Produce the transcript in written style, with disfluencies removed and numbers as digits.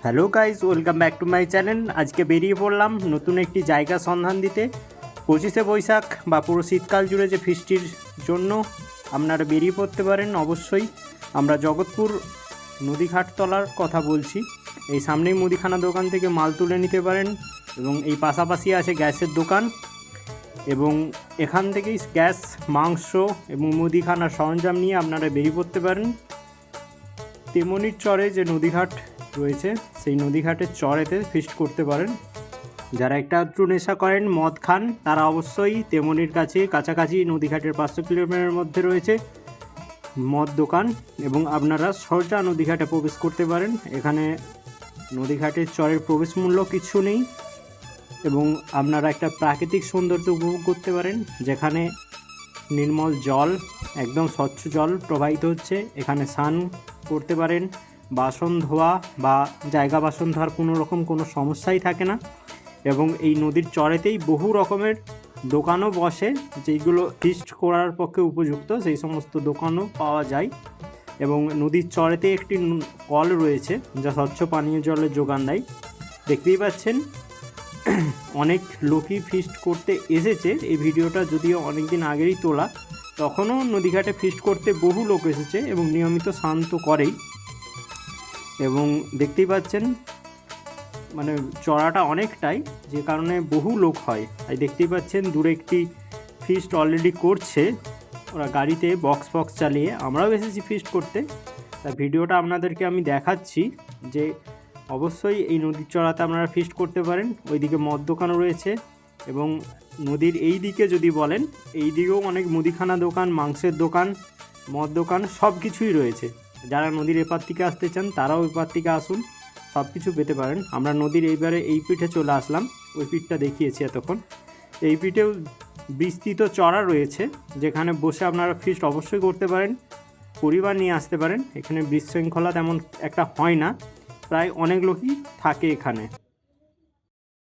Hello guys, welcome back to my channel. আজকে বেরিয়ে পড়লাম নতুন একটি জায়গা সন্ধান দিতে। 25শে বৈশাখ বা পুরো শীতকাল জুড়ে যে ফিস্টির জন্য আপনারা বেরিয়ে পড়তে পারেন। অবশ্যই আমরা জগৎপুর নদীঘাট তলার কথা বলছি। এই সামনেই মুদিখানা দোকান থেকে মাল তুলে নিতে পারেন এবং এই পাশাপাশি আছে গ্যাসের দোকান এবং এখান থেকেই গ্যাস, মাংস এবং মুদিখানার সরঞ্জাম নিয়ে আপনারা বেরিয়ে পড়তে পারেন। তেমনির চরে যে নদীঘাট রয়েছে সেই নদীঘাটের চরেতে ফিস্ট করতে পারেন। যারা একটা একটু নেশা করেন, মদ খান, তারা অবশ্যই তেমনির কাছাকাছি নদীঘাটের 500 কিলোমিটারের মধ্যে রয়েছে মদ দোকান এবং আপনারা সহজা নদীঘাটে প্রবেশ করতে পারেন। এখানে নদীঘাটের চরের প্রবেশ মূল্য কিছু নেই এবং আপনারা একটা প্রাকৃতিক সৌন্দর্য উপভোগ করতে পারেন, যেখানে নির্মল জল, একদম স্বচ্ছ জল প্রবাহিত হচ্ছে। এখানে স্নান করতে পারেন, বাসন ধোয়া বা জায়গা বাসন ধোয়ার কোনো সমস্যাই থাকে না এবং এই নদীর চরেতেই বহু রকমের দোকানও বসে, যেইগুলো ফিস্ট করার পক্ষে উপযুক্ত, সেই সমস্ত দোকানও পাওয়া যায়। এবং নদীর চরেতে একটি কল রয়েছে যা স্বচ্ছ পানীয় জলের যোগান দেয়। দেখতেই পাচ্ছেন অনেক লোকই ফিস্ট করতে এসেছে। এই ভিডিওটা যদিও অনেক দিন আগেই তোলা, তখনও নদীঘাটে ফিস্ট করতে বহু লোক এসেছে এবং নিয়মিত স্নান তো করেই। এবং দেখতেই পাচ্ছেন মানে চড়াটা অনেকটাই, যে কারণে বহু লোক হয়। তাই দেখতেই পাচ্ছেন দূরে একটি ফিস্ট অলরেডি করছে ওরা গাড়িতে বক্স চালিয়ে। আমরাও এসেছি ফিস্ট করতে, তাই ভিডিওটা আপনাদেরকে আমি দেখাচ্ছি যে অবশ্যই এই নদীর চড়াতে আপনারা ফিস্ট করতে পারেন। ওইদিকে মদ দোকানও রয়েছে এবং নদীর এই দিকে যদি বলেন, এই দিকেও অনেক মুদিখানা দোকান, মাংসের দোকান, মদ দোকান সব কিছুই রয়েছে। যারা নদীর এপার থেকে আসতে চান তারাও এপার থেকে আসুন, সব কিছু পেতে পারেন। আমরা নদীর এইবারে এই পিঠে চলে আসলাম, ওই পিঠটা দেখিয়েছি এতক্ষণ। এই পিঠেও বিস্তৃত চড়া রয়েছে, যেখানে বসে আপনারা ফিস্ট অবশ্যই করতে পারেন, পরিবার নিয়ে আসতে পারেন। এখানে বিশৃঙ্খলা তেমন একটা হয় না, প্রায় অনেক লোকই থাকে এখানে।